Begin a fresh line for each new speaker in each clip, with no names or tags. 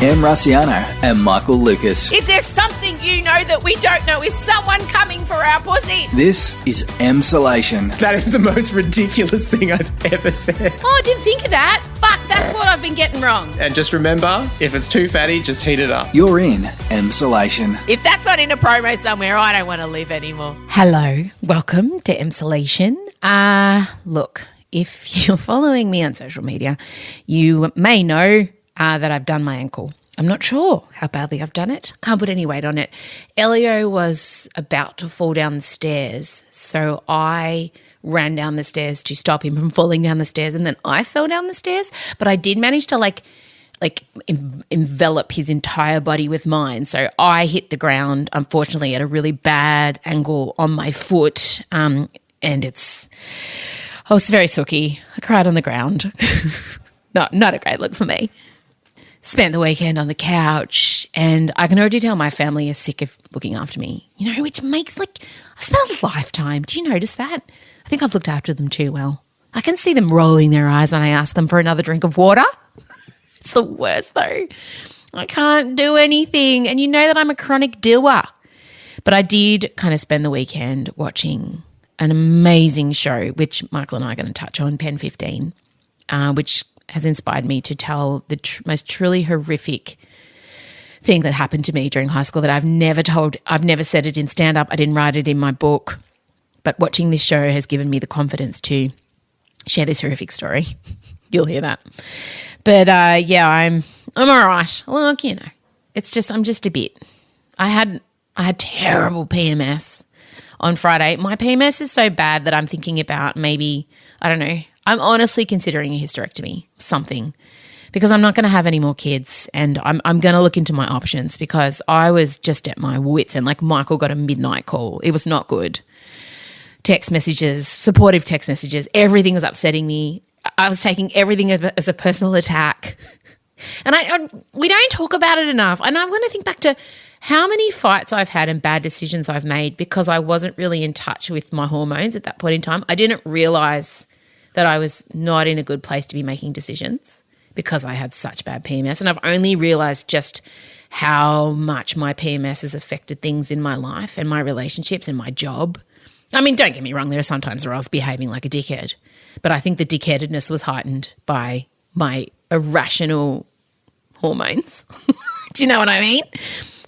Em Rusciano and Michael Lucas.
Is there something you know that we don't know? Is someone coming for our pussy?
This is Emsolation.
That is the most ridiculous thing I've ever said.
Oh, I didn't think of that. Fuck, that's what I've been getting wrong.
And just remember, if it's too fatty, just heat it up.
You're in Emsolation.
If that's not in a promo somewhere, I don't want to live anymore. Hello, welcome to Emsolation. Look, if you're following me on social media, you may know that I've done my ankle. I'm not sure how badly I've done it. Can't put any weight on it. Elio was about to fall down the stairs, so I ran down the stairs to stop him from falling down the stairs, and then I fell down the stairs. But I did manage to envelop his entire body with mine. So I hit the ground, unfortunately, at a really bad angle on my foot, and I was very sooky. I cried on the ground. Not a great look for me. Spent the weekend on the couch, and I can already tell my family is sick of looking after me, which makes I've spent a lifetime. Do you notice that? I think I've looked after them too well. I can see them rolling their eyes when I ask them for another drink of water. It's the worst though. I can't do anything, and you know that I'm a chronic doer. But I did kind of spend the weekend watching an amazing show, which Michael and I are going to touch on, Pen 15, which has inspired me to tell the most truly horrific thing that happened to me during high school that I've never told. I've never said it in stand-up. I didn't write it in my book. But watching this show has given me the confidence to share this horrific story. You'll hear that. But, I'm all right. Look, it's just I'm just a bit. I had terrible PMS on Friday. My PMS is so bad that I'm thinking about maybe, I don't know, I'm honestly considering a hysterectomy, something, because I'm not going to have any more kids, and I'm going to look into my options because I was just at my wits end. Like Michael got a midnight call. It was not good. Text messages, supportive text messages, everything was upsetting me. I was taking everything as a personal attack. And we don't talk about it enough. And I'm going to think back to how many fights I've had and bad decisions I've made because I wasn't really in touch with my hormones at that point in time. I didn't realise that I was not in a good place to be making decisions because I had such bad PMS. And I've only realised just how much my PMS has affected things in my life and my relationships and my job. I mean, don't get me wrong, there are some times where I was behaving like a dickhead, but I think the dickheadedness was heightened by my irrational hormones. Do you know what I mean?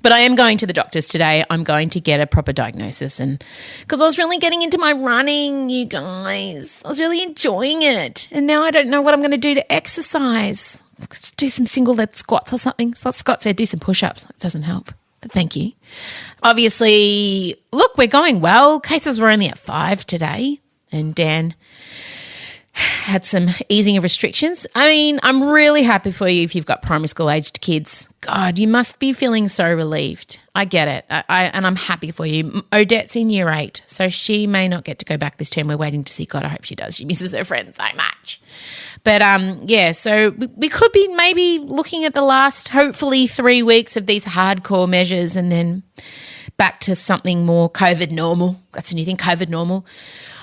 But I am going to the doctors today. I'm going to get a proper diagnosis, and because I was really getting into my running, you guys. I was really enjoying it. And now I don't know what I'm going to do to exercise. Just do some single leg squats or something. So Scott said do some push-ups. It doesn't help, but thank you. Obviously, look, we're going well. Cases were only at 5 today, and Dan had some easing of restrictions. I mean, I'm really happy for you if you've got primary school aged kids. God, you must be feeling so relieved. I get it. And I'm happy for you. Odette's in year 8, so she may not get to go back this term. We're waiting to see. God, I hope she does. She misses her friends so much. But, so we could be maybe looking at the last, hopefully, 3 weeks of these hardcore measures and then back to something more COVID normal. That's a new thing, COVID normal.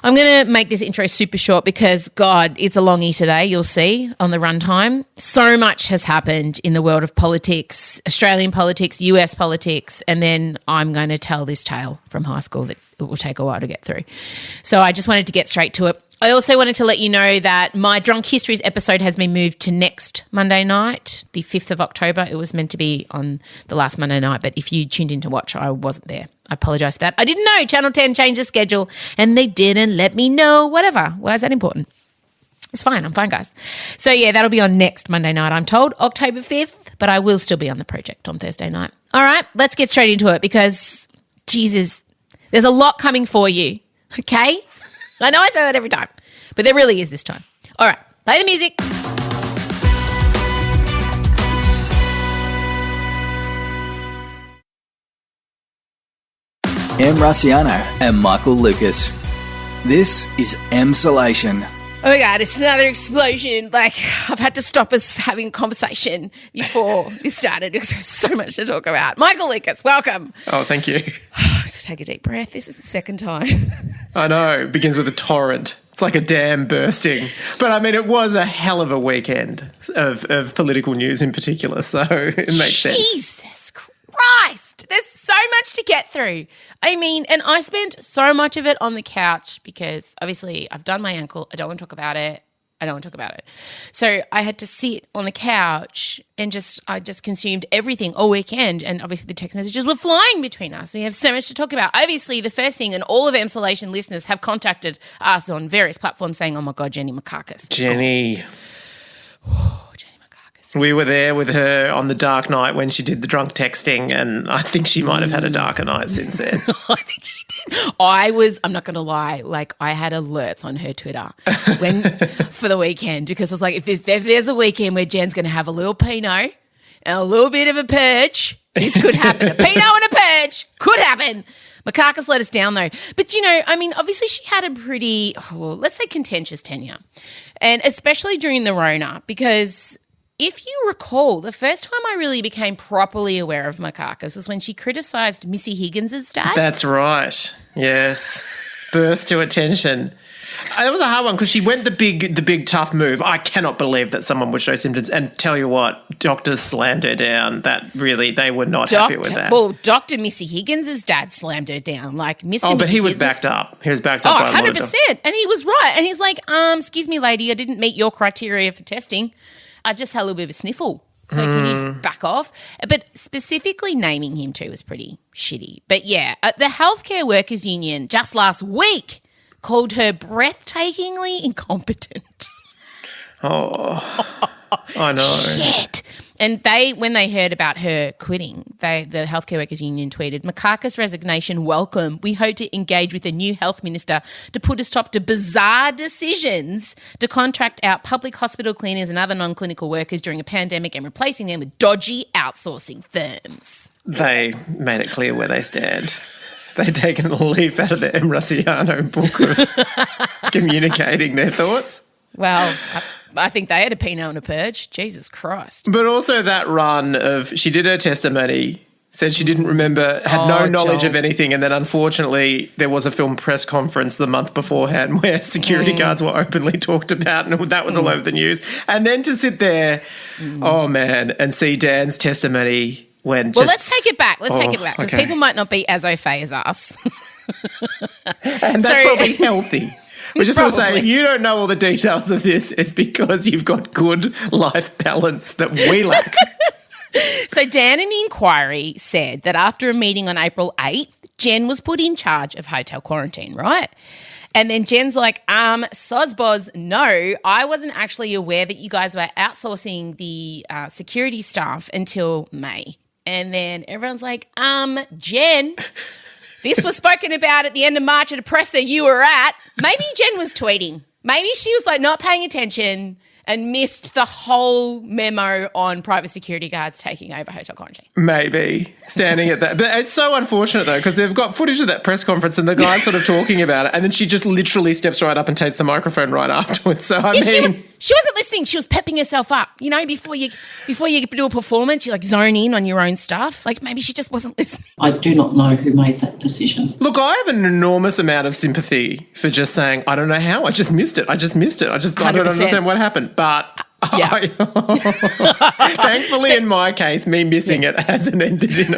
I'm going to make this intro super short because, God, it's a longie today, you'll see on the runtime. So much has happened in the world of politics, Australian politics, US politics, and then I'm going to tell this tale from high school that it will take a while to get through. So I just wanted to get straight to it. I also wanted to let you know that my Drunk Histories episode has been moved to next Monday night, the 5th of October. It was meant to be on the last Monday night, but if you tuned in to watch, I wasn't there. I apologise for that. I didn't know Channel 10 changed the schedule and they didn't let me know, whatever. Why is that important? It's fine. I'm fine, guys. So, that'll be on next Monday night, I'm told, October 5th, but I will still be on the project on Thursday night. All right, let's get straight into it because, Jesus, there's a lot coming for you, okay? I know I say that every time, but there really is this time. All right, play the music.
Em Rusciano and Michael Lucas. This is Emsolation.
Oh my God, it's another explosion. I've had to stop us having a conversation before this started because there's so much to talk about. Michael Lucas, welcome.
Oh, thank you.
Just take a deep breath. This is the second time.
I know. It begins with a torrent. It's like a dam bursting. But, I mean, it was a hell of a weekend of political news in particular, so it makes sense.
Jesus Christ. There's so much to get through. I mean, and I spent so much of it on the couch because obviously I've done my ankle. I don't want to talk about it. So I had to sit on the couch and I just consumed everything all weekend, and obviously the text messages were flying between us. We have so much to talk about. Obviously the first thing, and all of Emsolation listeners have contacted us on various platforms saying, oh my God, Jenny Mikakos.
Jenny.
Jenny Mikakos.
We were there with her on the dark night when she did the drunk texting, and I think she might have had a darker night since then.
I think she did. I'm not going to lie, like I had alerts on her Twitter for the weekend, because I was like, if there's a weekend where Jen's going to have a little Pinot and a little bit of a purge, this could happen. A Pinot and a purge could happen. Mikakos let us down though. But, I mean, obviously she had a pretty, let's say contentious tenure, and especially during the Rona, because if you recall, the first time I really became properly aware of Mikakos was when she criticised Missy Higgins' dad.
That's right. Yes. Burst to attention. It was a hard one because she went the big tough move. I cannot believe that someone would show symptoms, and tell you what, doctors slammed her down. That really, they were not happy with that.
Well, Dr. Missy Higgins' dad slammed her down. Like Mr.
Oh, but he was backed up. He was backed up by a lot of
100%. And he was right. And he's like, excuse me, lady, I didn't meet your criteria for testing. I just had a little bit of a sniffle. So can you just back off? But specifically naming him too was pretty shitty. But yeah, the Healthcare Workers Union just last week called her breathtakingly incompetent.
Oh, I know.
Shit. And when they heard about her quitting, the Healthcare Workers Union tweeted, Mikakos' resignation welcome. We hope to engage with a new health minister to put a stop to bizarre decisions to contract out public hospital cleaners and other non-clinical workers during a pandemic and replacing them with dodgy outsourcing firms.
They made it clear where they stand. They've taken a leaf out of the M. Russiano book of communicating their thoughts.
Well, I think they had a Pinot and a purge. Jesus Christ.
But also that run of, she did her testimony, said she didn't remember, had no knowledge of anything, and then unfortunately there was a film press conference the month beforehand where security guards were openly talked about, and that was all over the news. And then to sit there, oh man, and see Dan's testimony when
Well, let's take it back. Let's take it back, because people might not be as au fait as us.
And that's probably healthy. We just want to say, if you don't know all the details of this, it's because you've got good life balance that we lack.
So Dan in the inquiry said that after a meeting on April 8th, Jen was put in charge of hotel quarantine, right? And then Jen's like, Sozboz, no, I wasn't actually aware that you guys were outsourcing the security staff until May. And then everyone's like, Jen, this was spoken about at the end of March at a presser you were at. Maybe Jen was tweeting. Maybe she was like not paying attention and missed the whole memo on private security guards taking over hotel quarantine.
Maybe, standing at that. But it's so unfortunate, though, because they've got footage of that press conference and the guy's sort of talking about it, and then she just literally steps right up and takes the microphone right afterwards. So, I mean...
She wasn't listening. She was pepping herself up. You know, before you do a performance, you like zone in on your own stuff. Like maybe she just wasn't listening.
I do not know who made that decision.
Look, I have an enormous amount of sympathy for just saying, I don't know how. I just missed it. I don't understand what happened. But
yeah.
Thankfully, in my case, me missing it hasn't ended in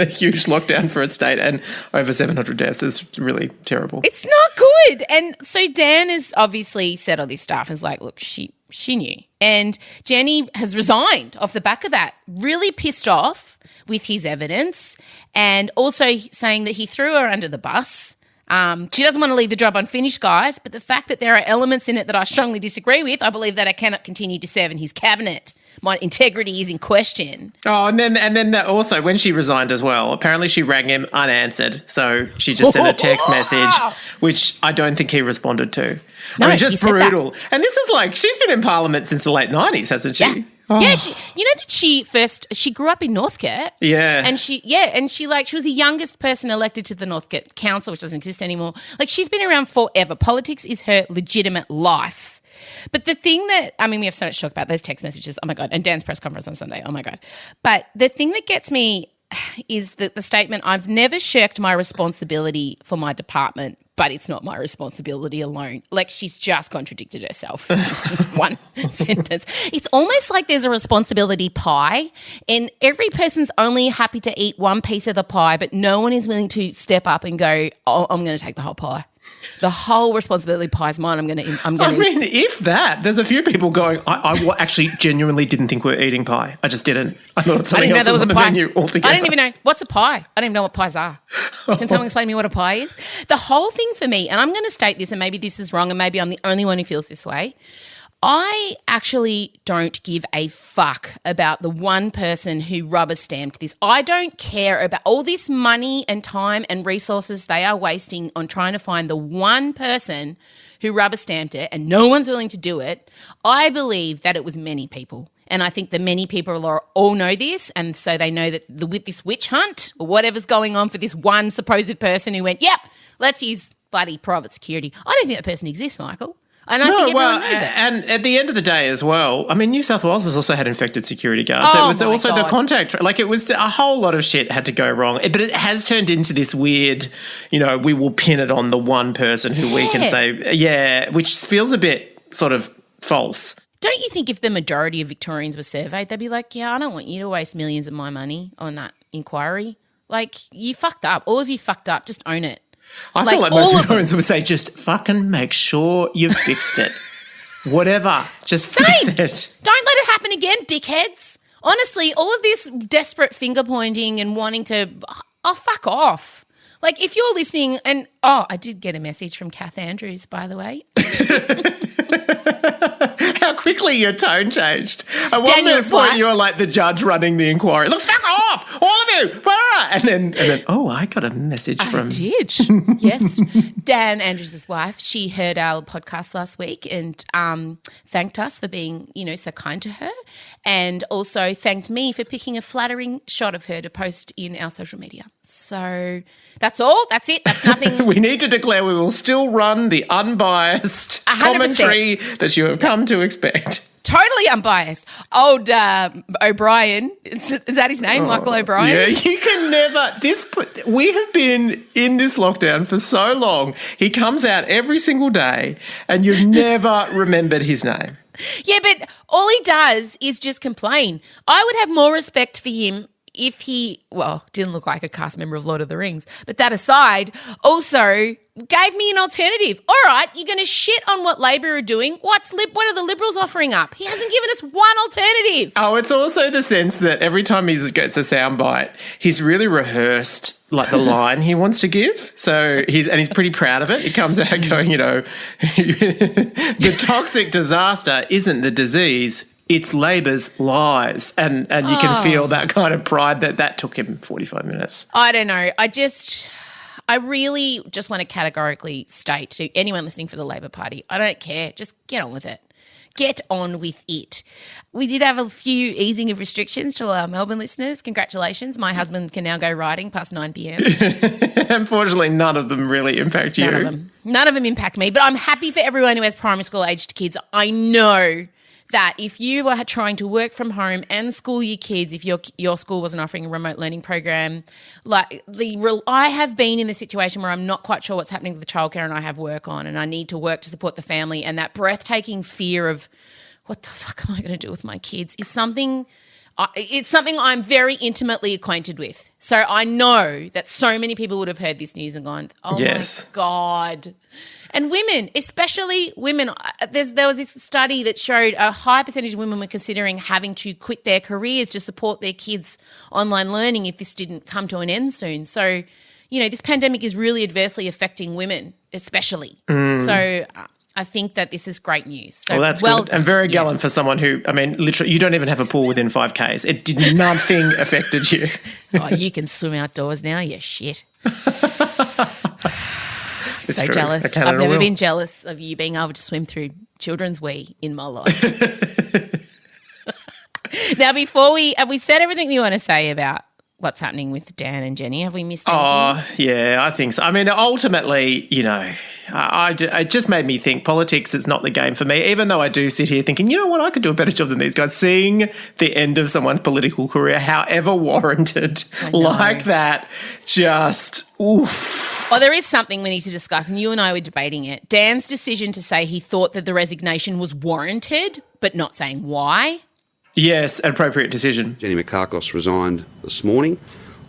a huge lockdown for a state and over 700 deaths. It's really terrible.
It's not good. And so Dan has obviously said all this stuff. Is like, look, she knew. And Jenny has resigned off the back of that, really pissed off with his evidence, and also saying that he threw her under the bus. She doesn't want to leave the job unfinished, guys, but the fact that there are elements in it that I strongly disagree with, I believe that I cannot continue to serve in his cabinet. My integrity is in question.
Oh, and then that also, when she resigned as well, apparently she rang him unanswered. So she just sent a text message, which I don't think he responded to.
No,
I mean, just brutal.
That.
And this is like, she's been in Parliament since the late 90s, hasn't she?
Yeah. Oh. Yeah, you know that she grew up in Northcote.
Yeah.
And she was the youngest person elected to the Northcote Council, which doesn't exist anymore. Like, she's been around forever. Politics is her legitimate life. But the thing that, I mean, we have so much to talk about, those text messages, oh my God, and Dan's press conference on Sunday, oh my God. But the thing that gets me is the statement, I've never shirked my responsibility for my department, but it's not my responsibility alone. Like, she's just contradicted herself in one sentence. It's almost like there's a responsibility pie and every person's only happy to eat one piece of the pie, but no one is willing to step up and go, oh, I'm going to take the whole pie. The whole responsibility pie is mine. I mean,
if that, there's a few people going, I actually genuinely didn't think we were eating pie. I just didn't. I thought something else was on the menu altogether.
I didn't even know. What's a pie? I don't even know what pies are. Can someone explain to me what a pie is? The whole thing for me, and I'm going to state this, and maybe this is wrong, and maybe I'm the only one who feels this way, I actually don't give a fuck about the one person who rubber stamped this. I don't care about all this money and time and resources they are wasting on trying to find the one person who rubber stamped it, and no one's willing to do it. I believe that it was many people. And I think the many people all know this, and so they know that with this witch hunt or whatever's going on for this one supposed person who went, yep, let's use bloody private security. I don't think that person exists, Michael. And I think everyone knows it.
And at the end of the day as well, I mean, New South Wales has also had infected security guards. It was also the contact, like it was a whole lot of shit had to go wrong. But it has turned into this weird, we will pin it on the one person who we can say, which feels a bit sort of false.
Don't you think if the majority of Victorians were surveyed, they'd be like, yeah, I don't want you to waste millions of my money on that inquiry. Like, you fucked up. All of you fucked up. Just own it.
I feel like most Victorians would say, just fucking make sure you fixed it. Whatever. Just fix it.
Don't let it happen again, dickheads. Honestly, all of this desperate finger pointing and wanting to, fuck off. Like, if you're listening and, I did get a message from Kath Andrews, by the way.
How quickly your tone changed. At one point you were like the judge running the inquiry. Look, fuck off, all of you. And then, I got a message from...
I did, yes. Dan Andrews' wife, she heard our podcast last week and thanked us for being, so kind to her, and also thanked me for picking a flattering shot of her to post in our social media. So that's all. That's it. That's nothing.
We need to declare we will still run the unbiased
100%.
Commentary that you have come to expect.
Totally unbiased. Old O'Brien, is that his name, Michael O'Brien?
Yeah, you can never. We have been in this lockdown for so long. He comes out every single day, and you've never remembered his name.
Yeah, but all he does is just complain. I would have more respect for him if he, didn't look like a cast member of Lord of the Rings, but that aside, also gave me an alternative. All right, you're going to shit on what Labor are doing. What are the Liberals offering up? He hasn't given us one alternative.
Oh, it's also the sense that every time he gets a soundbite, he's really rehearsed like the line he wants to give. So he's pretty proud of it. He comes out going, the toxic disaster isn't the disease, it's Labor's lies. And you can feel that kind of pride that took him 45 minutes.
I don't know. I really just want to categorically state to anyone listening for the Labor Party, I don't care. Just get on with it. Get on with it. We did have a few easing of restrictions to our Melbourne listeners. Congratulations. My husband can now go riding past 9 p.m.
Unfortunately, none of them really impact you.
None of them impact me. But I'm happy for everyone who has primary school aged kids. I know that if you were trying to work from home and school your kids, if your school wasn't offering a remote learning program, I have been in the situation where I'm not quite sure what's happening with the childcare and I have work on and I need to work to support the family, and that breathtaking fear of what the fuck am I going to do with my kids is something it's something I'm very intimately acquainted with. So I know that so many people would have heard this news and gone, oh
yes.
My God. And women, especially women, there was this study that showed a high percentage of women were considering having to quit their careers to support their kids' online learning if this didn't come to an end soon. So, this pandemic is really adversely affecting women especially. So I think that this is great news. So
well, that's good. And very gallant for someone who, literally, you don't even have a pool within 5Ks. It did nothing affected you.
Oh, you can swim outdoors now, you shit. So
true.
jealous. I've never been jealous of you being able to swim through children's wee in my life. Now, before we said everything we want to say about what's happening with Dan and Jenny? Have we missed anything?
Oh, yeah, I think so. I mean, ultimately, it just made me think politics is not the game for me, even though I do sit here thinking, you know what, I could do a better job than these guys. Seeing the end of someone's political career, however warranted, like that, just, oof.
Well, there is something we need to discuss, and you and I were debating it. Dan's decision to say he thought that the resignation was warranted, but not saying why.
Yes, an appropriate decision.
Jenny Mikakos resigned this morning.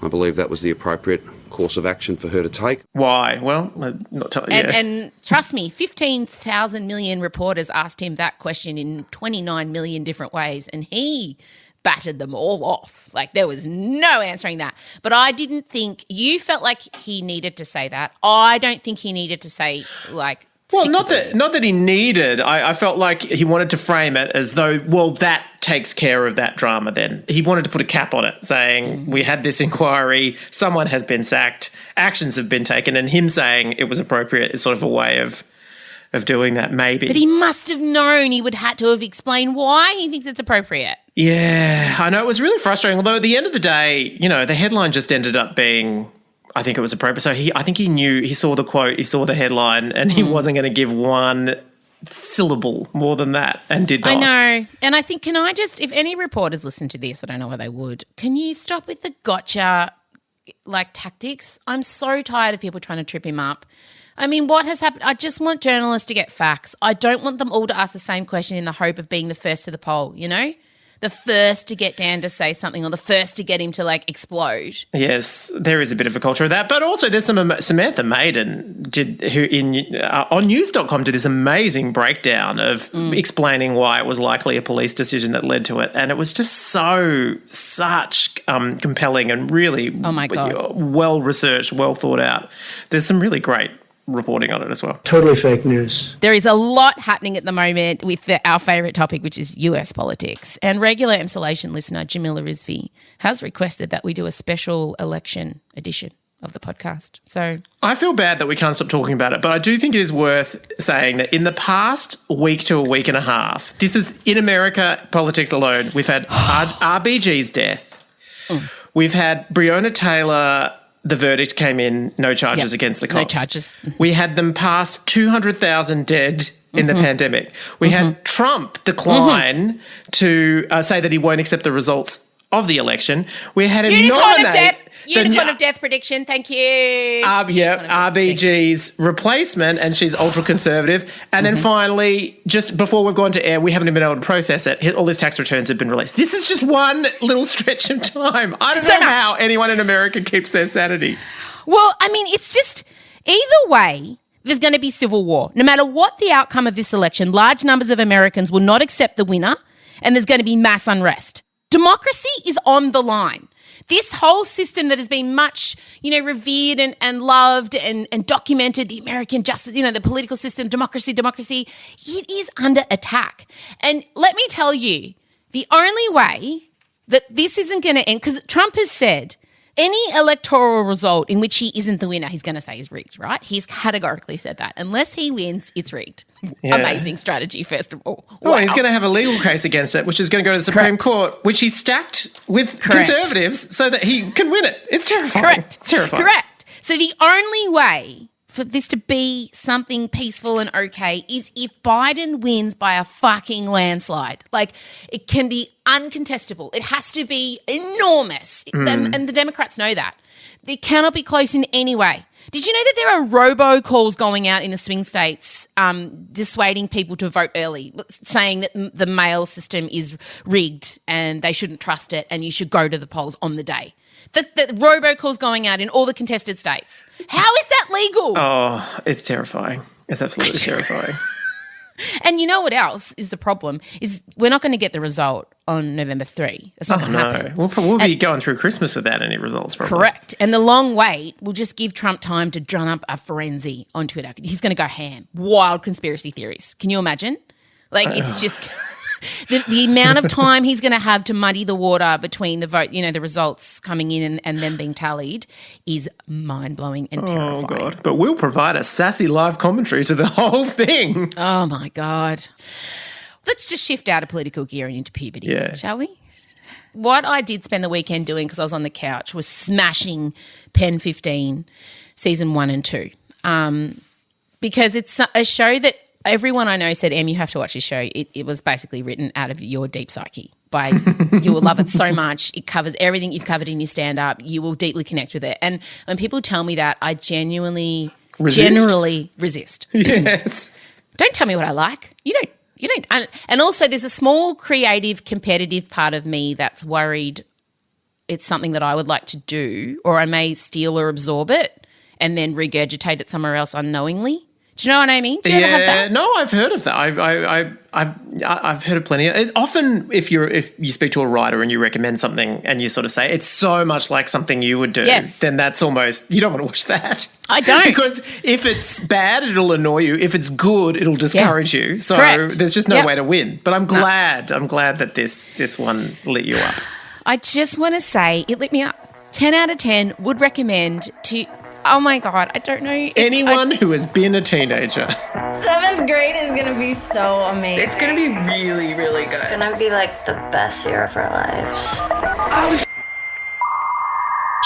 I believe that was the appropriate course of action for her to take.
Why? Well, not tell you.
And trust me, 15,000 million reporters asked him that question in 29 million different ways, and he battered them all off. Like, there was no answering that. But I didn't think – you felt like he needed to say that. I don't think he needed to say, like –
well, not that he needed. I felt like he wanted to frame it as though, well, that takes care of that drama then. He wanted to put a cap on it, saying we had this inquiry, someone has been sacked, actions have been taken, and him saying it was appropriate is sort of a way of doing that, maybe.
But he must have known he would have to have explained why he thinks it's appropriate.
Yeah, I know. It was really frustrating, although at the end of the day, the headline just ended up being – I think it was appropriate. So I think he knew, he saw the quote, he saw the headline, and he wasn't going to give one syllable more than that, and did not.
I know. And I think, can I just, if any reporters listen to this, I don't know why they would, can you stop with the gotcha, tactics? I'm so tired of people trying to trip him up. I mean, what has happened? I just want journalists to get facts. I don't want them all to ask the same question in the hope of being the first to the poll, The first to get Dan to say something, or the first to get him to explode. Yes,
there is a bit of a culture of that, but also there's Samantha Maiden on news.com did this amazing breakdown of explaining why it was likely a police decision that led to it, and it was just such compelling and really well researched, well thought out. There's some really great reporting on it as well.
Totally fake news.
There is a lot happening at the moment with our favourite topic, which is US politics. And regular Installation listener Jamila Rizvi has requested that we do a special election edition of the podcast. So
I feel bad that we can't stop talking about it, but I do think it is worth saying that in the past week to a week and a half, this is in America politics alone, we've had RBG's death. We've had Breonna Taylor. The verdict came in, no charges against the cops.
No charges.
We had them pass 200,000 dead in the pandemic. We had Trump decline to say that he won't accept the results of the election. We had him
Unicorn of death prediction, thank you.
RBG's replacement, and she's ultra-conservative. And then finally, just before we've gone to air, we haven't even been able to process it. All his tax returns have been released. This is just one little stretch of time. I don't know how anyone in America keeps their sanity.
Well, I mean, it's just either way, there's going to be civil war. No matter what the outcome of this election, large numbers of Americans will not accept the winner, and there's going to be mass unrest. Democracy is on the line. This whole system that has been much, revered and loved and documented, the American justice, the political system, democracy, it is under attack. And let me tell you, the only way that this isn't going to end, because Trump has said any electoral result in which he isn't the winner, he's going to say is rigged, right? He's categorically said that. Unless he wins, it's rigged. Yeah. Amazing strategy, first of all. Wow.
Oh, and he's going to have a legal case against it, which is going to go to the Supreme Court, which he's stacked with conservatives so that he can win it. It's terrifying.
Correct.
It's terrifying.
Correct. So the only way for this to be something peaceful and okay is if Biden wins by a fucking landslide. It can be uncontestable. It has to be enormous. And the Democrats know that. They cannot be close in any way. Did you know that there are robocalls going out in the swing states dissuading people to vote early, saying that the mail system is rigged and they shouldn't trust it and you should go to the polls on the day? The robocalls going out in all the contested states. How is that legal?
Oh, it's terrifying. It's absolutely terrifying.
And you know what else is the problem? Is we're not going to get the result on November 3. That's not going to happen.
We'll be going through Christmas without any results, probably.
Correct. And the long wait will just give Trump time to drum up a frenzy on Twitter. He's going to go ham. Wild conspiracy theories. Can you imagine? It's just... The amount of time he's going to have to muddy the water between the vote, the results coming in and then being tallied is mind-blowing and terrifying.
Oh, God. But we'll provide a sassy live commentary to the whole thing.
Oh, my God. Let's just shift out of political gear and into puberty, shall we? what I did spend the weekend doing, because I was on the couch, was smashing Pen 15 season 1 and 2, because it's a show that everyone I know said, Em, you have to watch this show. It was basically written out of your deep psyche. You will love it so much. It covers everything you've covered in your stand-up. You will deeply connect with it. And when people tell me that, I generally resist.
Yes.
Don't tell me what I like. You don't. And also there's a small creative, competitive part of me that's worried it's something that I would like to do, or I may steal or absorb it and then regurgitate it somewhere else unknowingly. Do you know what I mean? Do you ever have that?
No, I've heard of that. I've heard of plenty. Often, if you speak to a writer and you recommend something and you sort of say it's so much like something you would do, then that's almost, you don't want to watch that.
I don't,
because if it's bad, it'll annoy you. If it's good, it'll discourage you. So
Correct.
there's just no way to win. But I'm glad that this one lit you up.
I just want to say it lit me up. 10 out of 10 would recommend to. Oh my God, I don't know.
Anyone who has been a teenager.
7th grade is going to be so amazing.
It's going to be really, really good.
It's going to be like the best year of our lives.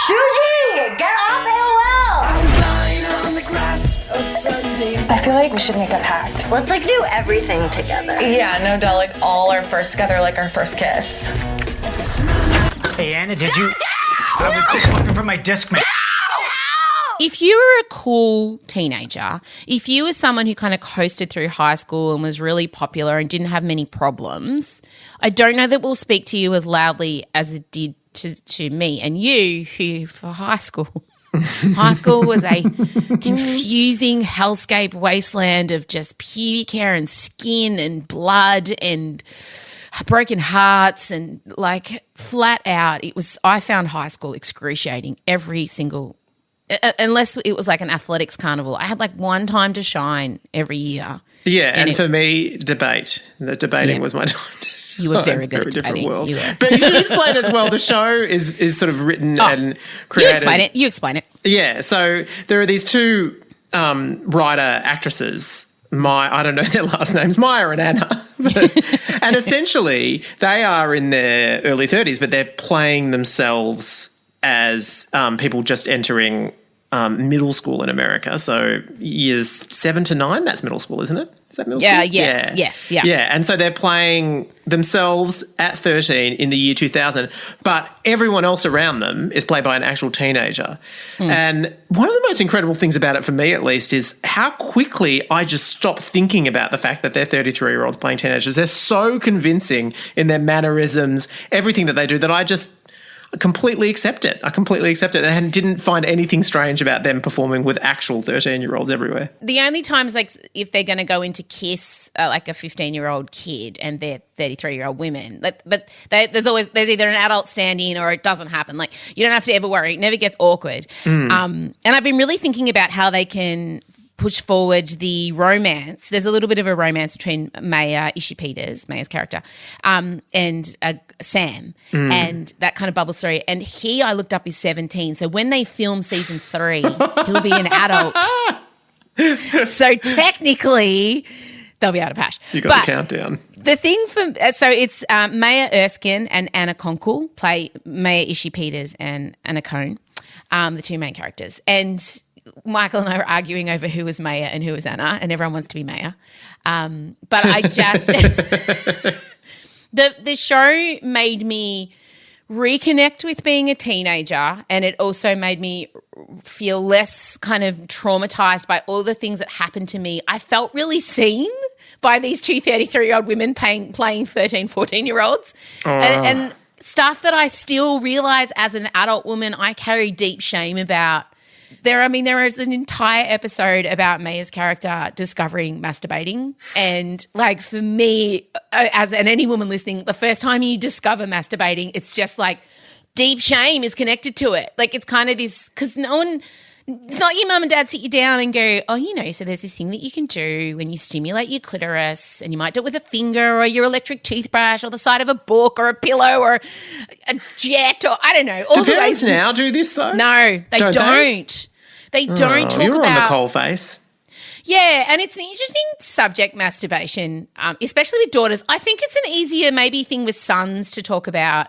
Shuji, get off AOL! I was lying on the grass on Sunday.
I feel like we should make a pact.
Let's like do everything together.
Yeah, no doubt, like all our first together, like our first kiss.
Hey, Anna, did you... I was just looking for my Discman.
If you were a cool teenager, if you were someone who kind of coasted through high school and was really popular and didn't have many problems, I don't know that we'll speak to you as loudly as it did to me and you, who for high school was a confusing hellscape wasteland of just pubic hair and skin and blood and broken hearts and like flat out. I found high school excruciating every single unless it was like an athletics carnival. I had like one time to shine every year.
Yeah, and for me, debate. The debating was my time.
You were very good at
different
debating.
world. But you should explain as well, the show is sort of written and created.
You explain it.
Yeah, so there are these two writer actresses. I don't know their last names, Maya and Anna. And essentially they are in their early 30s, but they're playing themselves as people just entering middle school in America. So years 7 to 9, that's middle school, isn't it? Is that middle school?
Yes.
Yeah, and so they're playing themselves at 13 in the year 2000, but everyone else around them is played by an actual teenager. And one of the most incredible things about it, for me at least, is how quickly I just stopped thinking about the fact that they're 33-year-olds playing teenagers. They're so convincing in their mannerisms, everything that they do, that I completely accept it. And didn't find anything strange about them performing with actual 13-year-olds everywhere.
The only times, like, if they're going to go into kiss like a 15-year-old kid and they're 33-year-old women, but there's either an adult stand-in or it doesn't happen. Like, you don't have to ever worry. It never gets awkward. And I've been really thinking about how they can push forward the romance. There's a little bit of a romance between Maya Ishii-Peters, Maya's character, and Sam, and that kind of bubbles through. And I looked up, is 17. So when they film season 3, he'll be an adult. So technically, they'll be out of Pash.
You got the countdown.
The thing so it's Maya Erskine and Anna Konkle play Maya Ishii-Peters and Anna Cohn, the two main characters. And Michael and I were arguing over who was Maya and who was Anna, and everyone wants to be Maya. But I just the show made me reconnect with being a teenager, and it also made me feel less kind of traumatized by all the things that happened to me. I felt really seen by these two 33-year-old women playing 13, 14-year-olds. And stuff that I still realize as an adult woman I carry deep shame about. There is an entire episode about Maya's character discovering masturbating, and like for me, and any woman listening, the first time you discover masturbating, it's just like deep shame is connected to it. Like it's kind of this, because it's not your mum and dad sit you down and go, so there's this thing that you can do when you stimulate your clitoris, and you might do it with a finger or your electric toothbrush or the side of a book or a pillow or a jet or I don't know. All
do
the ways
now do this though?
No, they don't. They don't talk
you're
about.
On the coal face.
Yeah, and it's an interesting subject, masturbation, especially with daughters. I think it's an easier maybe thing with sons to talk about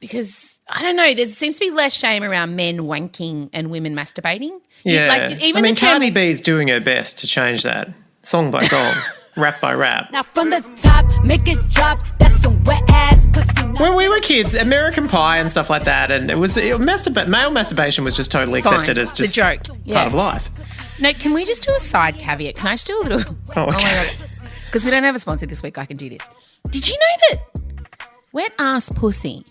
because I don't know, there seems to be less shame around men wanking and women masturbating.
Yeah.
Even the term,
Cardi B's doing her best to change that, song by song, rap by rap.
Now from the top, make it drop. That's some wet ass pussy.
When we were kids, American Pie and stuff like that, and male masturbation was just totally accepted as just
it's a joke.
part of life.
No, can we just do a side caveat? Can I just do a little?
Oh, okay.
my God. Because we don't have a sponsor this week, I can do this. Did you know that wet ass pussy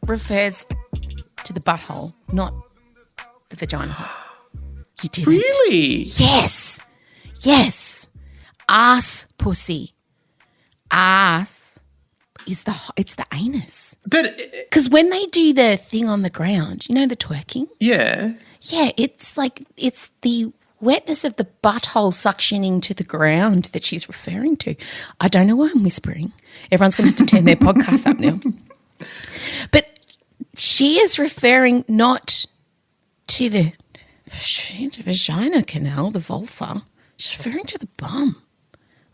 refers to the butthole, not the vagina hole? You didn't.
Really?
Yes. Yes. Ass pussy. Ass is it's the anus.
But
Because when they do the thing on the ground, you know, the twerking?
yeah.
Yeah, it's the wetness of the butthole suctioning to the ground that she's referring to. I don't know why I'm whispering. Everyone's going to have to turn their podcast up now. But she is referring not to the vagina canal, the vulva. She's referring to the bum.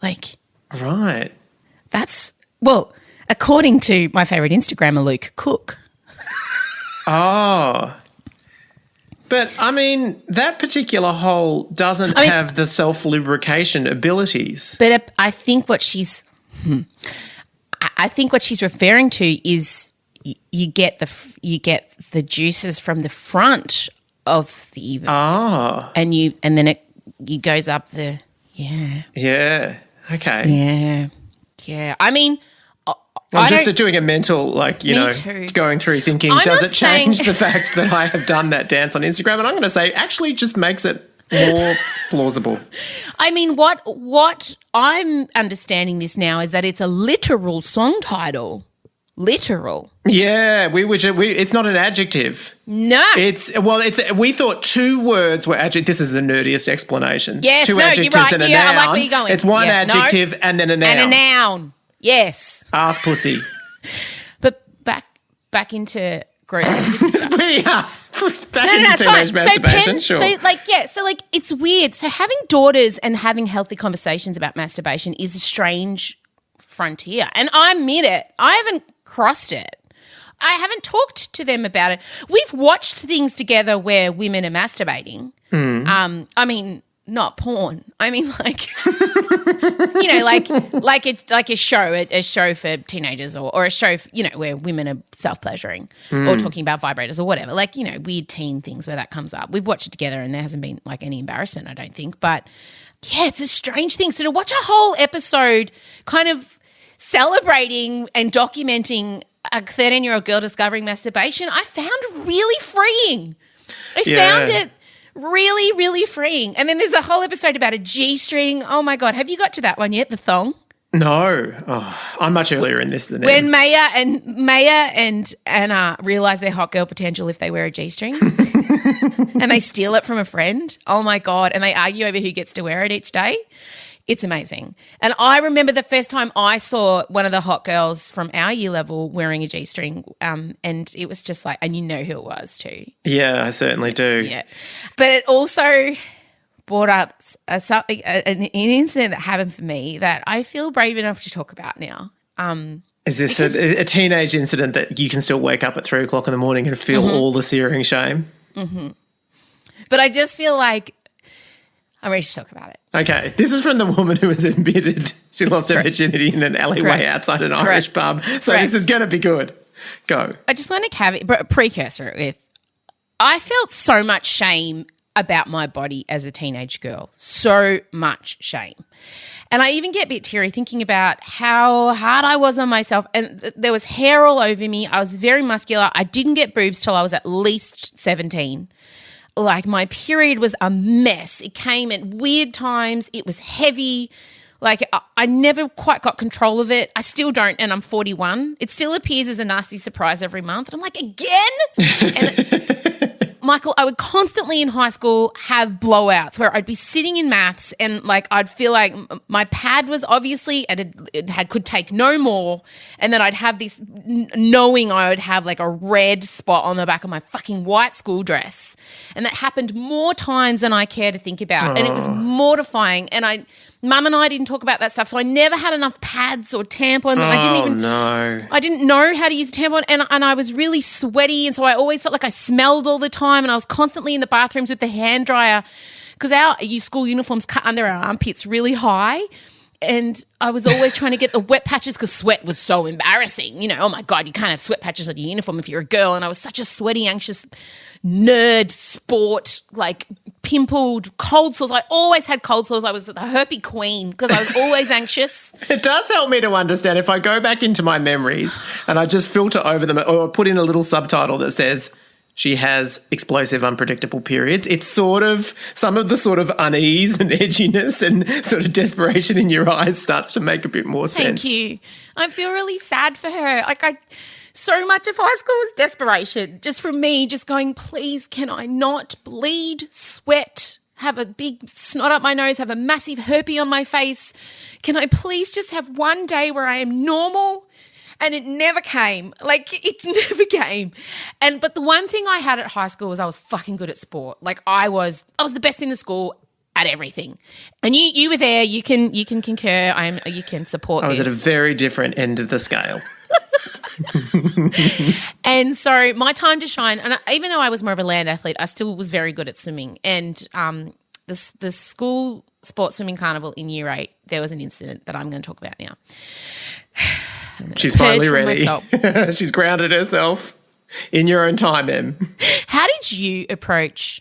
Like,
Right.
that's, well, according to my favourite Instagrammer, Luke Cook.
Oh. But, I mean, that particular hole doesn't have the self-lubrication abilities.
But I think what she's referring to is you get the juices from the front of the and then it goes up the
Yeah. Okay.
yeah. I mean,
I'm just doing a mental,
too.
going through thinking,
I'm
does
not
it change
saying-
the fact that I have done that dance on Instagram? And I'm going to say, actually, just makes it more plausible.
I mean, what I'm understanding this now is that it's a literal song title. Literal.
Yeah, it's not an adjective.
No.
We thought two words were adjectives. This is the nerdiest explanation.
Yes,
two
no, you're
adjectives
right.
and a
Yeah,
noun.
I like where you're going.
It's one
Yeah, no.
adjective and then a noun.
And a noun. Yes.
Ass pussy.
But back into gross stuff.
We are back
No,
into
it's
teenage
fine.
masturbation. Sure.
So it's weird. So having daughters and having healthy conversations about masturbation is a strange frontier. And I admit it. I haven't crossed it. I haven't talked to them about it. We've watched things together where women are masturbating. I mean, not porn. I mean, like, like it's like a show for teenagers or a show, where women are self-pleasuring or talking about vibrators or whatever, like, weird teen things where that comes up. We've watched it together and there hasn't been like any embarrassment, I don't think. But yeah, it's a strange thing. So to watch a whole episode kind of celebrating and documenting a 13-year-old girl discovering masturbation, I found really freeing. I found it really, really freeing. And then there's a whole episode about a G-string. Oh, my God. Have you got to that one yet, the thong?
No. Oh, I'm much earlier in this than
When Maya and Anna realise their hot girl potential if they wear a G-string and they steal it from a friend. Oh, my God. And they argue over who gets to wear it each day. It's amazing. And I remember the first time I saw one of the hot girls from our year level wearing a G-string, and it was just like, and you know who it was too.
Yeah, I certainly do.
Yeah. But it also brought up an incident that happened for me that I feel brave enough to talk about now.
Is this a teenage incident that you can still wake up at 3 o'clock in the morning and feel all the searing shame?
Mm-hmm. But I just feel like I'm ready to talk about it.
Okay. This is from the woman who was admitted she lost her virginity in an alleyway outside an Irish pub. So this is going to be good. Go.
I just want to precursor it with, I felt so much shame about my body as a teenage girl. So much shame. And I even get a bit teary thinking about how hard I was on myself. And there was hair all over me. I was very muscular. I didn't get boobs till I was at least 17. Like, my period was a mess. It came at weird times. It was heavy. Like, I never quite got control of it. I still don't, and I'm 41. It still appears as a nasty surprise every month. And I'm like, again? And Michael, I would constantly in high school have blowouts where I'd be sitting in maths and like I'd feel like my pad was obviously and could take no more, and then I'd have this knowing I would have like a red spot on the back of my fucking white school dress, and that happened more times than I care to think about, and it was mortifying. And Mum and I didn't talk about that stuff, so I never had enough pads or tampons, and I didn't know how to use a tampon, and I was really sweaty, and so I always felt like I smelled all the time, and I was constantly in the bathrooms with the hand dryer because our school uniforms cut under our armpits really high. And I was always trying to get the wet patches because sweat was so embarrassing. You know, oh, my God, you can't have sweat patches on your uniform if you're a girl. And I was such a sweaty, anxious nerd sport, like pimpled, cold sores. I always had cold sores. I was the herpy queen because I was always anxious.
It does help me to understand if I go back into my memories and I just filter over them or put in a little subtitle that says, she has explosive, unpredictable periods. It's sort of some of the sort of unease and edginess and sort of desperation in your eyes starts to make a bit more sense.
Thank you. I feel really sad for her. So much of high school was desperation. Just from me, just going, please, can I not bleed, sweat, have a big snot up my nose, have a massive herpy on my face? Can I please just have one day where I am normal? And it never came. It never came. But the one thing I had at high school was I was fucking good at sport. I was the best in the school at everything. And you were there. You can concur. You can support.
I was
this.
at a very different end of the scale.
And so my time to shine. And even though I was more of a land athlete, I still was very good at swimming. And the school sports swimming carnival in year 8, there was an incident that I'm going to talk about now.
She's finally ready. She's grounded herself in your own time, Em.
How did you approach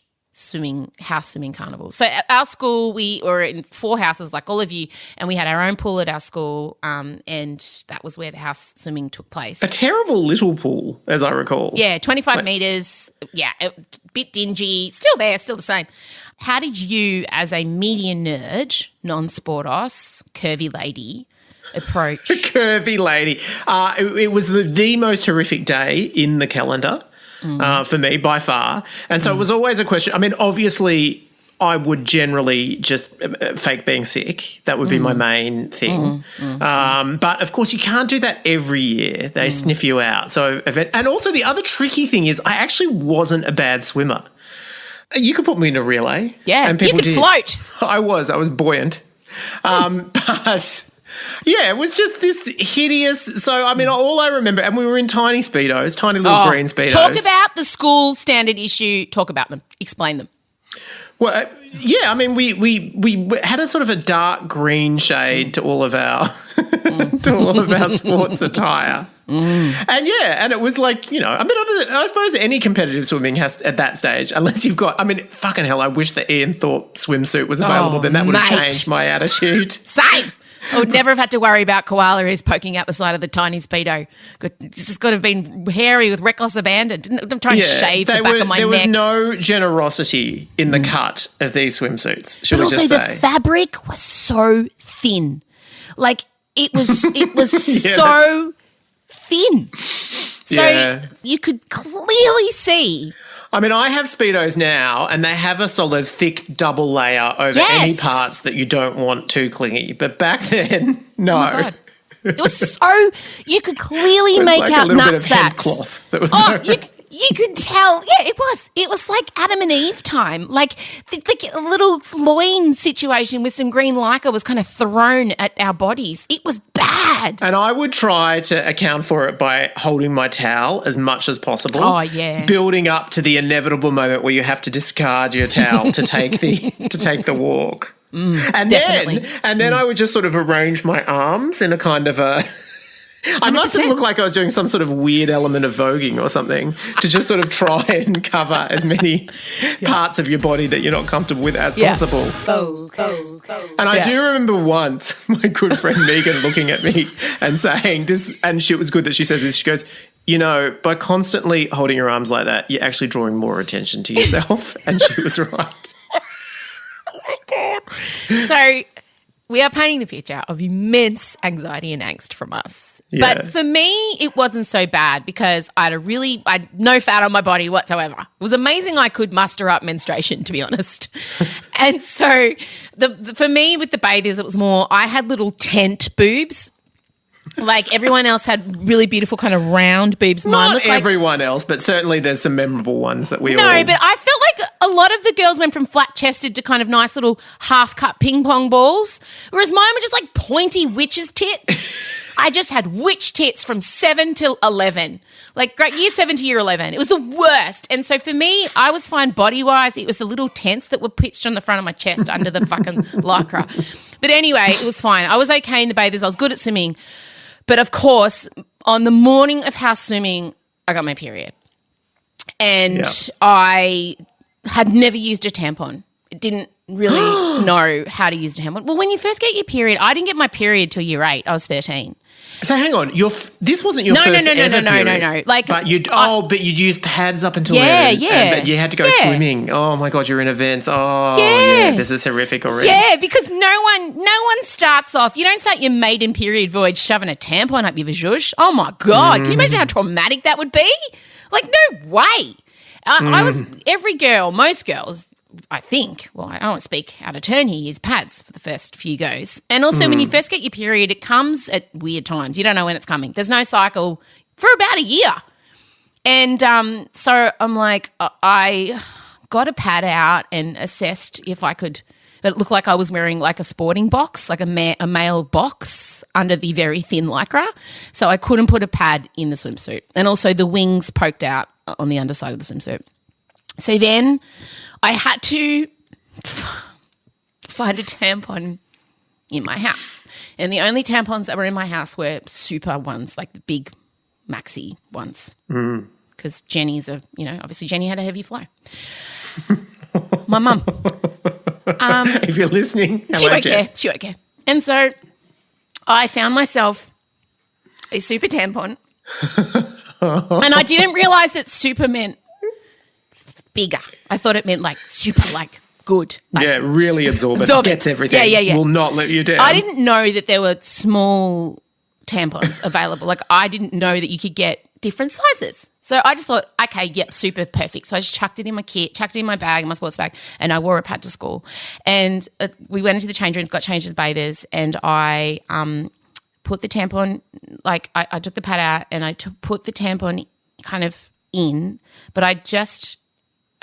house swimming carnivals? So at our school, we were in 4 houses like all of you, and we had our own pool at our school, and that was where the house swimming took place.
A terrible little pool, as I recall.
Yeah, 25 metres. Yeah, a bit dingy. Still there, still the same. How did you, as a media nerd, non-sportos, curvy lady, approach?
Curvy lady. It was the most horrific day in the calendar for me by far. And so it was always a question. I mean, obviously I would generally just fake being sick. That would be my main thing. But, of course, you can't do that every year. They sniff you out. So, and also the other tricky thing is I actually wasn't a bad swimmer. You could put me in a relay.
Yeah,
and
you could float.
I was buoyant. But... yeah, it was just this hideous. So, I mean, all I remember, and we were in tiny Speedos, tiny little green Speedos.
Talk about the school standard issue. Talk about them. Explain them.
Well, yeah, I mean, we had a sort of a dark green shade to all of our sports attire. And it was like, I mean, I suppose any competitive swimming has at that stage, unless you've got, I mean, fucking hell, I wish the Ian Thorpe swimsuit was available, then that would have changed my attitude.
Same. I would never have had to worry about koala ears poking out the side of the tiny Speedo. It's just got to have been hairy with reckless abandon. I'm trying to shave the back of my neck.
There was no generosity in the cut of these swimsuits, should I just say.
But also the fabric was so thin. It was so thin. So you could clearly see.
I mean, I have Speedos now and they have a solid thick double layer over any parts that you don't want too clingy. But back then, no.
Oh my God. It was so – you could clearly make out nut
a little bit of hemp
sacks.
cloth that was
you could tell. Yeah, it was. It was like Adam and Eve time. Like a little loin situation with some green lycra was kind of thrown at our bodies. It was bad.
And I would try to account for it by holding my towel as much as possible.
Oh, yeah.
Building up to the inevitable moment where you have to discard your towel to take the walk. And then I would just sort of arrange my arms in a kind of a... I must have looked like I was doing some sort of weird element of voguing or something to just sort of try and cover as many parts of your body that you're not comfortable with as possible. And I do remember once my good friend Megan looking at me and saying this, and it was good that she says this, she goes, by constantly holding your arms like that, you're actually drawing more attention to yourself. And she was right.
Oh, my God. So... we are painting the picture of immense anxiety and angst from us. Yeah. But for me, it wasn't so bad because I had no fat on my body whatsoever. It was amazing I could muster up menstruation, to be honest. And so for me with the bathers, it was more I had little tent boobs. Like everyone else had really beautiful kind of round boobs.
Not everyone else, but certainly there's some memorable ones that we all...
No, but I felt like a lot of the girls went from flat-chested to kind of nice little half-cut ping pong balls, whereas mine were just like pointy witch's tits. I just had witch tits from 7 till 11. Like year 7 to year 11. It was the worst. And so for me, I was fine body-wise. It was the little tents that were pitched on the front of my chest under the fucking lycra. But anyway, it was fine. I was okay in the bathers. I was good at swimming. But of course, on the morning of house swimming, I got my period. And I had never used a tampon. Didn't really know how to use a tampon. Well, when you first get your period, I didn't get my period till year 8. I was 13.
So hang on, this wasn't your first ever period.
No. Like,
but you'd used pads up until
yeah.
but you had to go swimming. Oh my God, you're in events. Oh
yeah,
this is horrific already.
Yeah, because no one starts off. You don't start your maiden period voyage shoving a tampon up your vajouche. Oh my God, can you imagine how traumatic that would be? Like, no way. I was every girl, most girls. I think, well, I don't want to speak out of turn here, use pads for the first few goes. And also when you first get your period, it comes at weird times. You don't know when it's coming. There's no cycle for about a year. And so I'm like, I got a pad out and assessed if I could, but it looked like I was wearing like a sporting box, like a male box under the very thin lycra. So I couldn't put a pad in the swimsuit. And also the wings poked out on the underside of the swimsuit. So then I had to find a tampon in my house. And the only tampons that were in my house were super ones, like the big maxi ones. Because Jenny's obviously Jenny had a heavy flow. My mum.
If you're listening,
she won't care. And so I found myself a super tampon. And I didn't realise that super meant bigger. I thought it meant like super, like good. Like,
really absorbent. Gets everything.
Yeah.
Will not let you down.
I didn't know that there were small tampons available. Like I didn't know that you could get different sizes. So I just thought, okay, super perfect. So I just chucked it in my kit, chucked it in my bag, in my sports bag, and I wore a pad to school. And we went into the change room, got changed to the bathers, and I put the tampon, like I took the pad out and I put the tampon kind of in, but I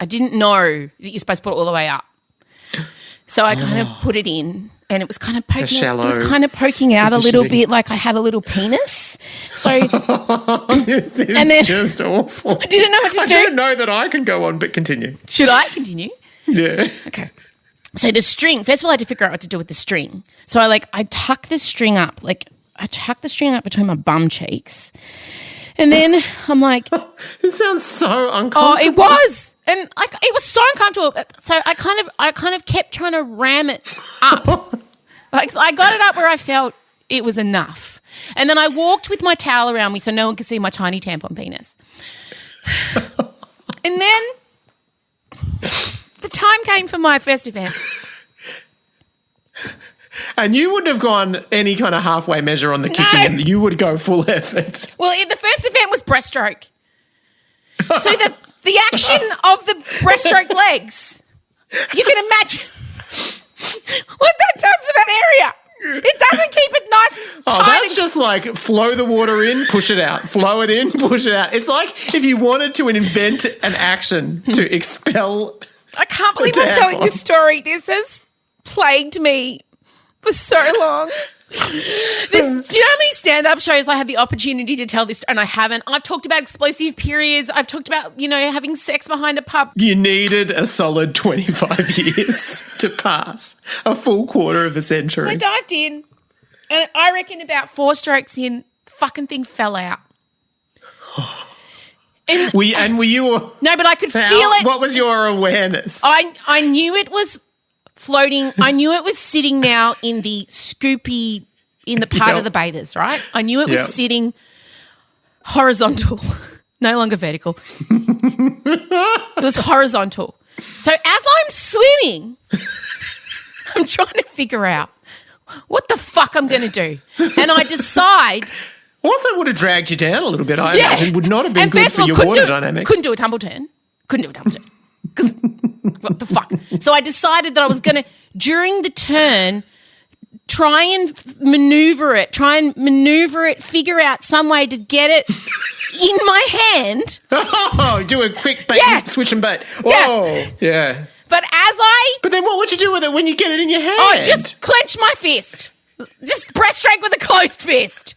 didn't know that you're supposed to put it all the way up. So I kind of put it in and it was kind of poking out a little bit, like I had a little penis. So
this is just awful.
I didn't know what to do.
I don't know that I can go on, but continue.
Should I continue?
Yeah.
Okay. So the string, first of all I had to figure out what to do with the string. So I tuck the string up, between my bum cheeks. And then I'm like,
it sounds so uncomfortable.
Oh, it was. And it was so uncomfortable. So I kind of kept trying to ram it up. Like I got it up where I felt it was enough. And then I walked with my towel around me so no one could see my tiny tampon penis. And then the time came for my first event.
And you wouldn't have gone any kind of halfway measure on the kicking, and you would go full effort.
Well, the first event was breaststroke. So the action of the breaststroke legs, you can imagine what that does for that area. It doesn't keep it nice and tight.
Oh, that's just like flow the water in, push it out. Flow it in, push it out. It's like if you wanted to invent an action to expel
I can't believe I'm telling this story. This has plagued me for so long. Do you know how many stand-up shows I had the opportunity to tell this and I haven't? I've talked about explosive periods. I've talked about, having sex behind a pub.
You needed a solid 25 years to pass a full quarter of a century.
So I dived in and I reckon about 4 strokes in, the fucking thing fell out. And
were you?
No, but I could feel it.
What was your awareness?
I knew it was floating. I knew it was sitting now in the scoopy, in the part of the bathers, right? I knew it was sitting horizontal, no longer vertical. It was horizontal. So as I'm swimming, I'm trying to figure out what the fuck I'm going to do. And I decide.
Also would have dragged you down a little bit. I imagine. Would not have been good for your water dynamics.
Couldn't do a tumble turn. Because what the fuck? So I decided that I was going to, during the turn, try and maneuver it, figure out some way to get it in my hand.
Oh, do a quick bait, switch and bait. Whoa, yeah.
But
But then what would you do with it when you get it in your hand?
Oh, just clench my fist. Just breaststroke with a closed fist.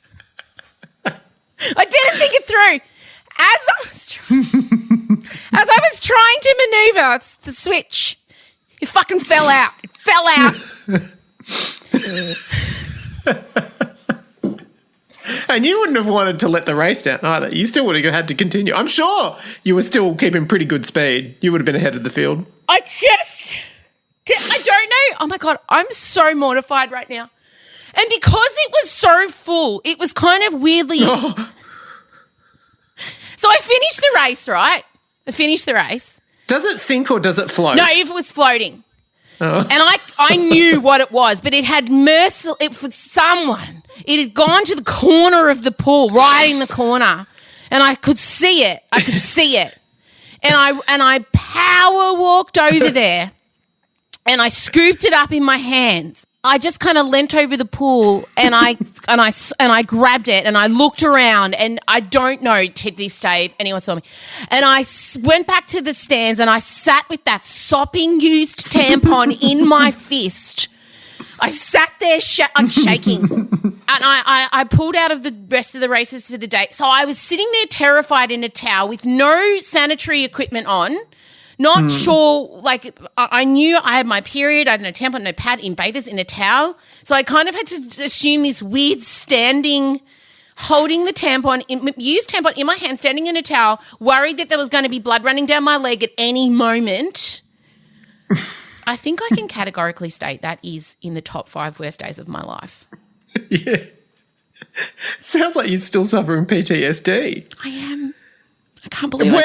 I didn't think it through. As I was trying to maneuver the switch, it fucking fell out. It fell out.
And you wouldn't have wanted to let the race down either. You still would have had to continue. I'm sure you were still keeping pretty good speed. You would have been ahead of the field.
I don't know. Oh, my God. I'm so mortified right now. And because it was so full, it was kind of weirdly... So I finished the race, right?
Does it sink or does it float?
No, if it was floating. Oh. And I knew what it was, but it had for someone. It had gone to the corner of the pool, right in the corner, and I could see it. And I power walked over there, and I scooped it up in my hands. I just kind of leant over the pool and I grabbed it and I looked around, and I don't know to this day if anyone saw me. And I went back to the stands and I sat with that sopping used tampon in my fist. I sat there shaking, and I pulled out of the rest of the races for the day. So I was sitting there terrified in a towel with no sanitary equipment on. Not sure, like, I knew I had my period, I had no tampon, no pad, in bathers, in a towel. So I kind of had to assume this weird standing, holding the tampon, used tampon in my hand, standing in a towel, worried that there was going to be blood running down my leg at any moment. I think I can categorically state that is in the top 5 worst days of my life.
Yeah. Sounds like you're still suffering PTSD.
I am. I can't believe it.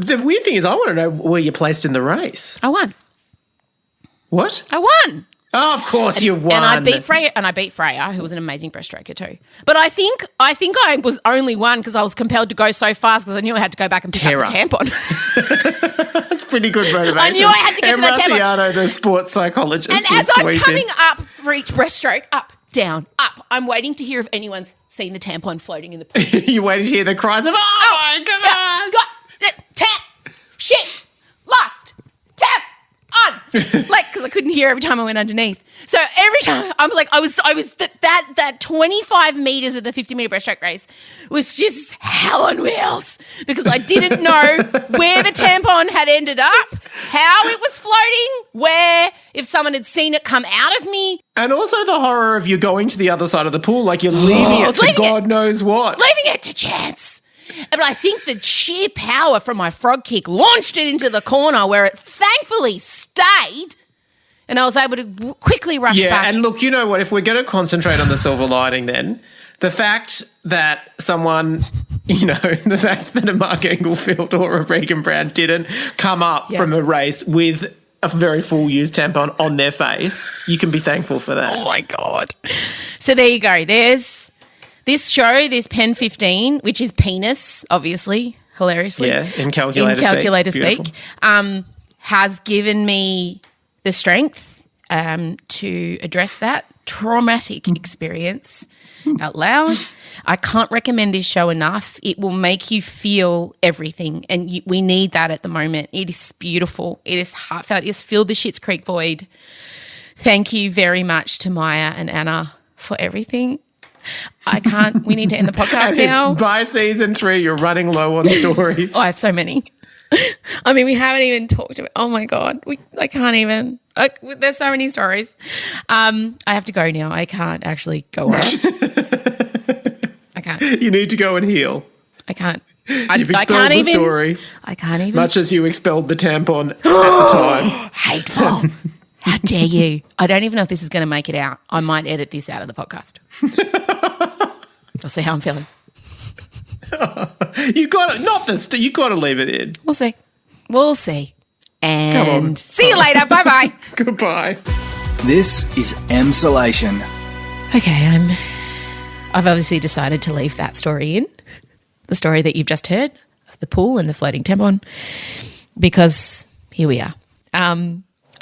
The weird thing is I want to know where you placed in the race.
I won.
What?
I won.
Oh, of course you won.
And I beat Freya, who was an amazing breaststroker too. But I think I was only one because I was compelled to go so fast because I knew I had to go back and pick up the tampon.
That's pretty good motivation.
I knew I had to get to the tampon.
Marciano, the sports psychologist.
And as I'm coming up for each breaststroke, up, down, up, I'm waiting to hear if anyone's seen the tampon floating in the pool.
You're waiting to hear the cries of, oh come on.
Tap, shit, lost, tap, on. Like, because I couldn't hear every time I went underneath. So every time I'm like, I was that 25 meters of the 50-meter breaststroke race was just hell on wheels because I didn't know where the tampon had ended up, how it was floating, where, if someone had seen it come out of me.
And also the horror of you going to the other side of the pool, like you're leaving it to God knows what.
Leaving it to chance. But I think the sheer power from my frog kick launched it into the corner where it thankfully stayed, and I was able to quickly rush back. Yeah,
and look, you know what? If we're going to concentrate on the silver lining then, the fact that someone, the fact that a Mark Englefield or a Regan Brown didn't come up from a race with a very full used tampon on their face, you can be thankful for that.
Oh, my God. So there you go. There's this show, this Pen 15, which is penis, obviously, hilariously.
Yeah, in calculator
speak. Has given me the strength to address that traumatic experience out loud. I can't recommend this show enough. It will make you feel everything, and we need that at the moment. It is beautiful. It is heartfelt. It has filled the Schitt's Creek void. Thank you very much to Maya and Anna for everything. We need to end the podcast now.
By season 3, you're running low on stories.
I have so many. I mean, we haven't even talked about, oh my God, I can't even. There's so many stories. I have to go now. I can't actually go on. I can't.
You need to go and heal.
I can't.
You've expelled the story.
I can't even.
Much as you expelled the tampon at the time.
Hateful. How dare you? I don't even know if this is going to make it out. I might edit this out of the podcast. I'll see how I'm feeling.
You got to you got to leave it in.
We'll see. And see you later. Bye-bye.
Goodbye.
This is Emsolation.
Okay, I've obviously decided to leave that story in, the story that you've just heard of the pool and the floating tampon, because here we are.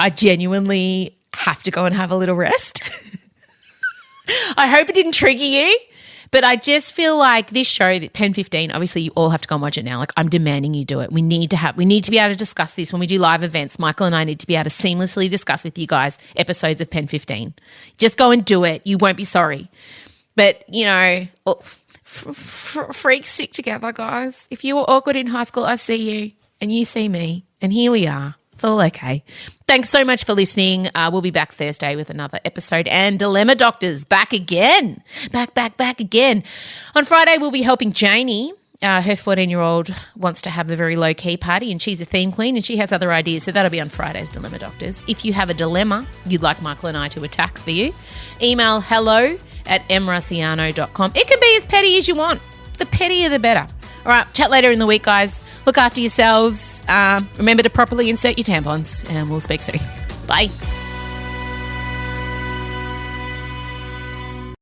I genuinely have to go and have a little rest. I hope it didn't trigger you, But I just feel like this show, Pen 15, obviously you all have to go and watch it now. Like, I'm demanding you do it. We need to be able to discuss this when we do live events. Michael and I need to be able to seamlessly discuss with you guys episodes of Pen 15. Just go and do it. You won't be sorry. But, you know, freaks stick together, guys. If you were awkward in high school, I see you and you see me, and here we are. It's all okay. Thanks so much for listening. We'll be back Thursday with another episode. And Dilemma Doctors, back again. Back again. On Friday, we'll be helping Janie. Her 14-year-old wants to have a very low-key party, and she's a theme queen, and she has other ideas. So that'll be on Friday's Dilemma Doctors. If you have a dilemma you'd like Michael and I to attack for you, email hello@mrussiano.com. It can be as petty as you want. The pettier, the better. All right, chat later in the week, guys. Look after yourselves. Remember to properly insert your tampons, and we'll speak soon. Bye.